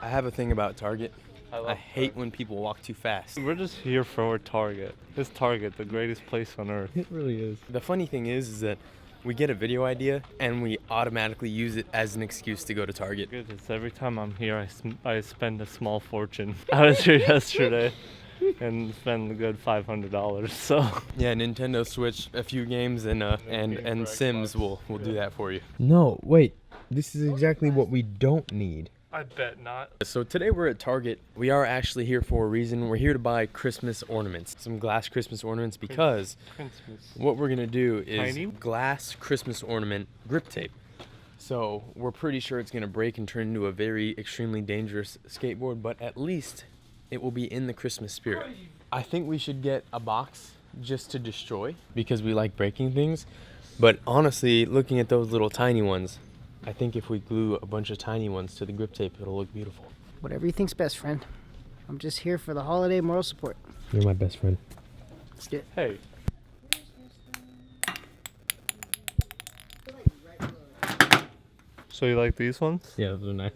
I have a thing about Target. I hate when people walk too fast. We're just here for Target. It's Target, the greatest place on earth. It really is. The funny thing is that we get a video idea and we automatically use it as an excuse to go to Target. Goodness, every time I'm here, I spend a small fortune. I was here yesterday and spent a good $500. So Yeah, Nintendo Switch, a few games, and Sims will do that for you. No, wait. This is exactly what we don't need. I bet not. So today we're at Target. We are actually here for a reason. We're here to buy Christmas ornaments, some glass Christmas ornaments, because what we're gonna do is Tiny? glass Christmas ornament grip tape. So we're pretty sure it's gonna break and turn into a very extremely dangerous skateboard, but at least it will be in the Christmas spirit. I think we should get a box just to destroy because we like breaking things. But honestly, looking at those little tiny ones, I think if we glue a bunch of tiny ones to the grip tape, it'll look beautiful. Whatever you think's best, friend. I'm just here for the holiday moral support. You're my best friend. Let's get Hey. So you like these ones? Yeah, those are nice.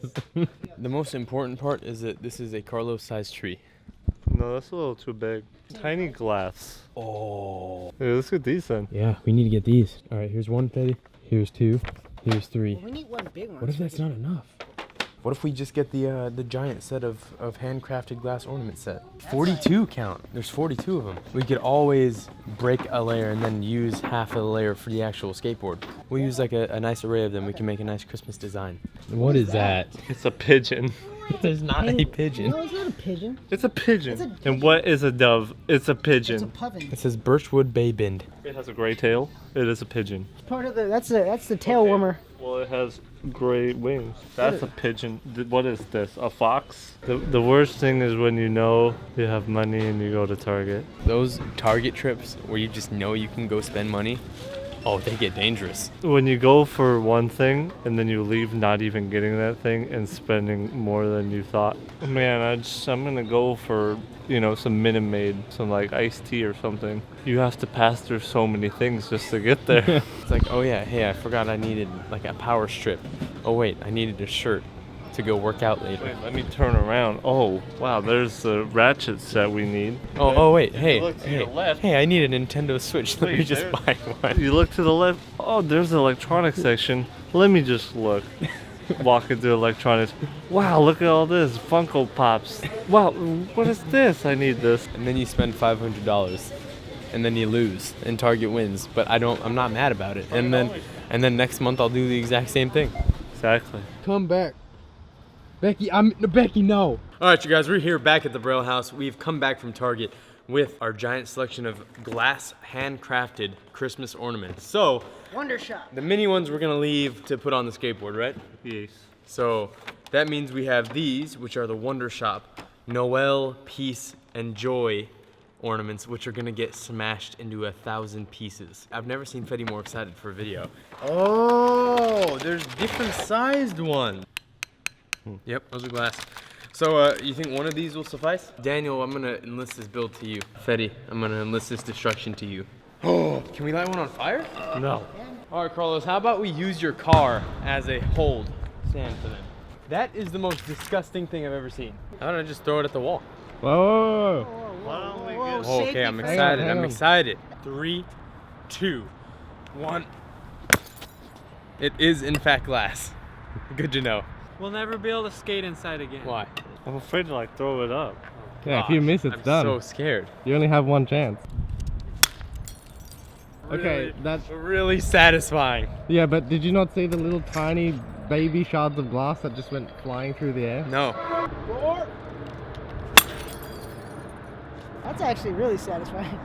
The most important part is that this is a Carlos-sized tree. No, that's a little too big. Tiny glass. Oh. Yeah, let's get these then. Yeah, we need to get these. All right, here's one, Fetty. Here's two. Here's three. Well, we need one big one. What if that's not enough? What if we just get the giant set of handcrafted glass ornament set? 42 count. There's 42 of them. We could always break a layer and then use half of the layer for the actual skateboard. We'll use like a nice array of them. We can make a nice Christmas design. What is that? It's a pigeon. There's not a pigeon. No, it's not a pigeon. It's a pigeon. It's a And what is a dove? It's a It's a pigeon. puffin. It says Birchwood Bay Bend. It has a gray tail. It is a pigeon. It's part of the. That's the tail warmer. Well, it has gray wings. That's a pigeon. What is this? A fox? The worst thing is when you know you have money and you go to Target. Those Target trips where you just know you can go spend money, oh, they get dangerous. When you go for one thing and then you leave not even getting that thing and spending more than you thought. Man, I'm gonna go for, some Minute Maid, some like iced tea or something. You have to pass through so many things just to get there. It's like, oh yeah, hey, I forgot I needed like a power strip. Oh wait, I needed a shirt to go work out later. Wait, let me turn around. Oh, wow, there's the ratchet set we need. Oh wait, hey, look to your left- hey, I need a Nintendo Switch. Let me Wait, just there- buy one. You look to the left. Oh, there's the electronics section. Let me just look. Walking through electronics. Wow, look at all this. Funko Pops. Wow, what is this? I need this. And then you spend $500, and then you lose, and Target wins. But I'm not mad about it. And then next month I'll do the exact same thing. Exactly. Come back. Becky, no. All right, you guys, we're here back at the Braille house. We've come back from Target with our giant selection of glass handcrafted Christmas ornaments. So Wonder Shop. the mini ones we're gonna leave to put on the skateboard, right? Yes. So that means we have these, which are the Wonder Shop Noel, Peace, and Joy ornaments, which are gonna get smashed into 1,000 pieces. I've never seen Fetty more excited for a video. Oh, there's different sized ones. Yep, those are glass. So you think one of these will suffice? Daniel, I'm gonna enlist this build to you. Fetty, I'm gonna enlist this destruction to you. Oh, can we light one on fire? No. All right, Carlos, how about we use your car as a hold stand for them? That is the most disgusting thing I've ever seen. How don't I just throw it at the wall? Whoa. Why don't we Whoa, get... Oh, safety okay, I'm first. excited. Hang I'm on. excited. 3, 2, 1. It is in fact glass. Good to know. We'll never be able to skate inside again. Why? I'm afraid to throw it up. Yeah, if you miss, it's I'm done. so scared. You only have one chance. Really, Okay, that's... really satisfying. Yeah, but did you not see the little tiny baby shards of glass that just went flying through the air? No. That's actually really satisfying.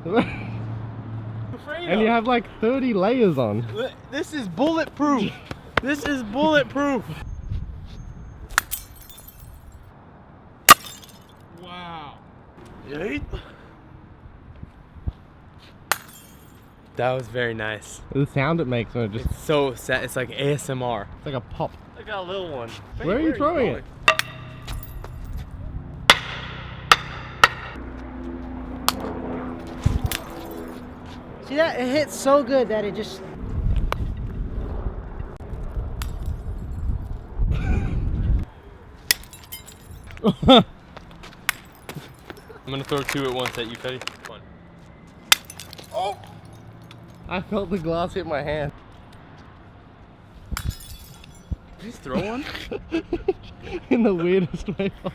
Look. And you have like 30 layers on. This is bulletproof. This is bulletproof. Wow. That was very nice. The sound it makes when it just... It's so sad. It's like ASMR. It's like a pop. I got a little one. Where are you throwing it? See that? It hits so good that it just. I'm gonna throw 2 at once at you, Fetty. One. Oh! I felt the glass hit my hand. Did you just throw one? In the weirdest way possible.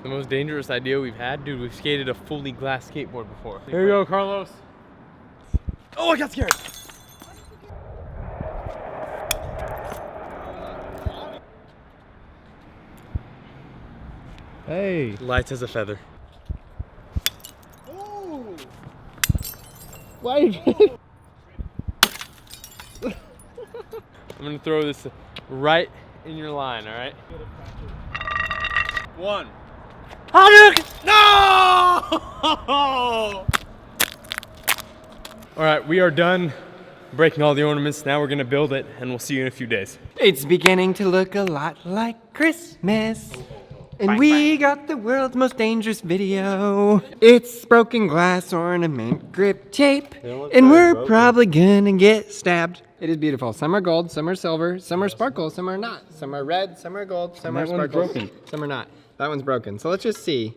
The most dangerous idea we've had, dude. We've skated a fully glass skateboard before. Here you go, Carlos. Oh, I got scared. Hey. Light as a feather. Wait. I'm gonna throw this right in your line, all right? 1. No! All right, we are done breaking all the ornaments. Now we're gonna build it, and we'll see you in a few days. It's beginning to look a lot like Christmas. And we got the world's most dangerous video. It's broken glass ornament grip tape. And we're probably gonna get stabbed. It is beautiful. Some are gold, some are silver, some are sparkle, some are not. Some are red, some are gold, some are sparkles, some are not. That one's broken. So let's just see.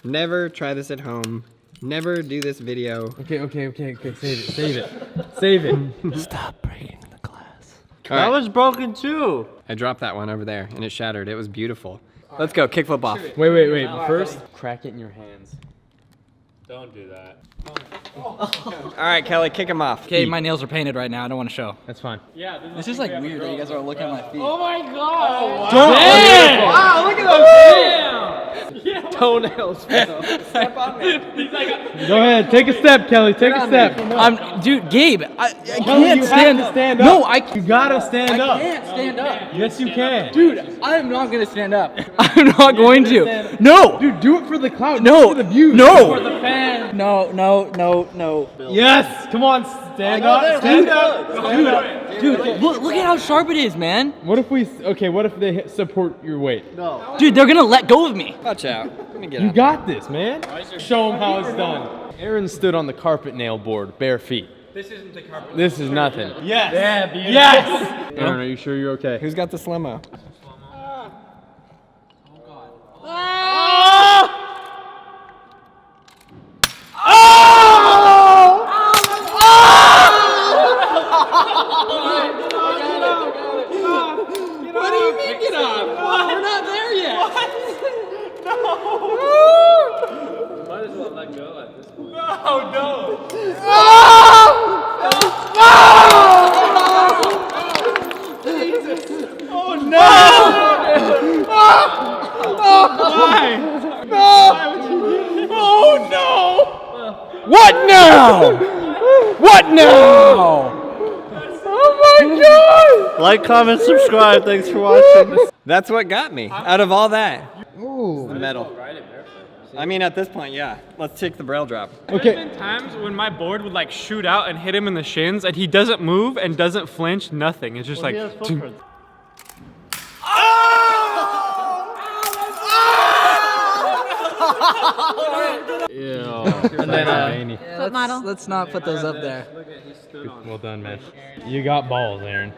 Never try this at home. Never do this video. Okay. Save it. Stop breaking the glass. That was broken too. I dropped that one over there and it shattered. It was beautiful. Let's go, kickflip off. Wait. But first, crack it in your hands. Don't do that. All right, Kelly, kick him off. Okay, my nails are painted right now. I don't want to show. That's fine. This is like weird that you guys are looking at my feet. Oh my God! Damn! Wow, look at those Toenails. Step on me. Go ahead, take a step, Kelly. Take a step. Dude, Gabe, I Kelly, can't you stand have to stand up. No, You gotta stand up. I can't stand up. Yes, you can. Dude, I'm not gonna stand up. I'm not going to. No. Dude, do it for the clout. No. Do it for the views. No. For the fans. No. Yes. Come on, stand up. Stand up. Dude, look at how sharp it is, man. What if they support your weight? Dude, they're gonna let go of me. Watch out. Let me get You up. got this, man. Show them how it's done. Aaron stood on the carpet nail board, bare feet. This isn't the carpet. This is nothing. Yes. Yeah, beautiful. Yes. Aaron, are you sure you're okay? Who's got the slow-mo? What do you mean get up? We're not there yet. Might as well let go at this point. What now? What now? Like, comment, subscribe. Thanks for watching. That's what got me. Out of all that. Ooh. The metal. I mean, at this point, yeah. Let's take the Braille drop. Okay. There's been times when my board would like shoot out and hit him in the shins, and he doesn't move and doesn't flinch, nothing. It's just like. And then, Foot model. Let's not put those up there. well done, man. You got balls, Aaron.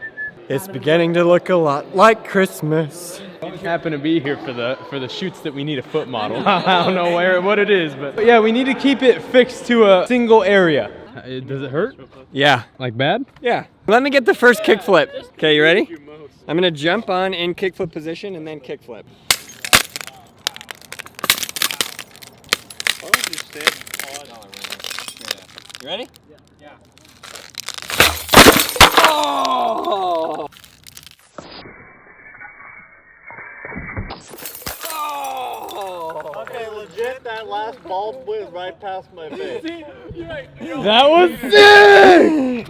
It's beginning to look a lot like Christmas. Happen to be here for the shoots that we need a foot model. I don't know what it is, but yeah, we need to keep it fixed to a single area. Does it hurt? Yeah. Like bad? Yeah. Let me get the first kickflip. Okay, you ready? I'm gonna jump on in kickflip position and then kickflip. You ready? Yeah. Oh! Okay, legit, that last ball went right past my face. That was sick!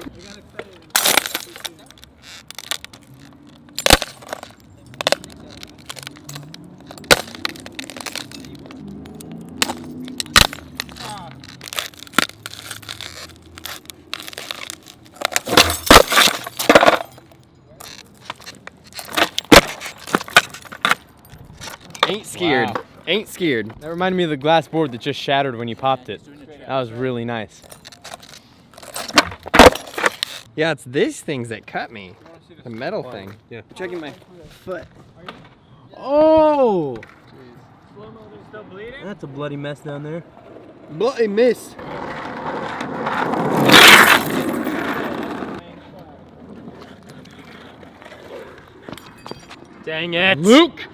Ain't scared. Wow. Ain't scared. That reminded me of the glass board that just shattered when you popped it. That was really nice. Yeah, it's these things that cut me. The metal thing. Yeah. Checking my foot. Oh! Still bleeding? That's a bloody mess down there. Bloody miss. Dang it. Luke!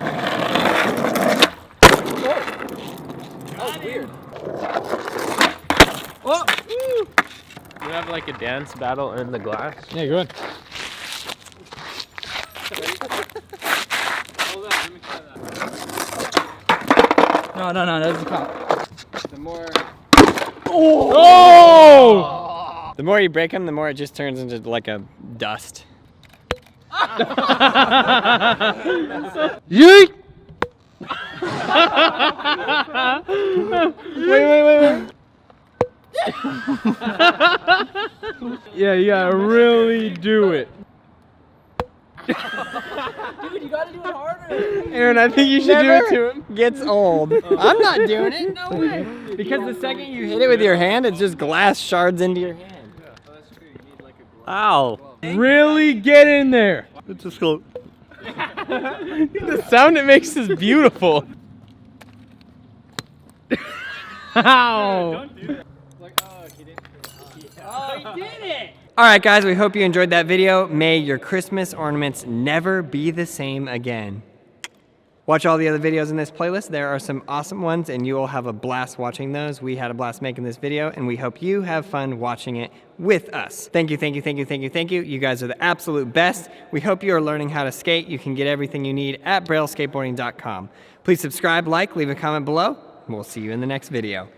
You have like a dance battle in the glass. Yeah, good. No, that's the cop. The more Oh! the more you break them, the more it just turns into like a dust. Yeet! wait. Yeah, you gotta really do it. Dude, you gotta do it harder. Aaron, I think you should do it to him. Gets old. I'm not doing it. No way. Because the second you hit it with your hand, it's just glass shards into your hand. Ow. Really get in there. It's just go. The sound it makes is beautiful. Ow! All right, guys, we hope you enjoyed that video. May your Christmas ornaments never be the same again. Watch all the other videos in this playlist. There are some awesome ones, and you will have a blast watching those. We had a blast making this video, and we hope you have fun watching it with us. Thank you. You guys are the absolute best. We hope you are learning how to skate. You can get everything you need at brailleskateboarding.com. Please subscribe, like, leave a comment below, and we'll see you in the next video.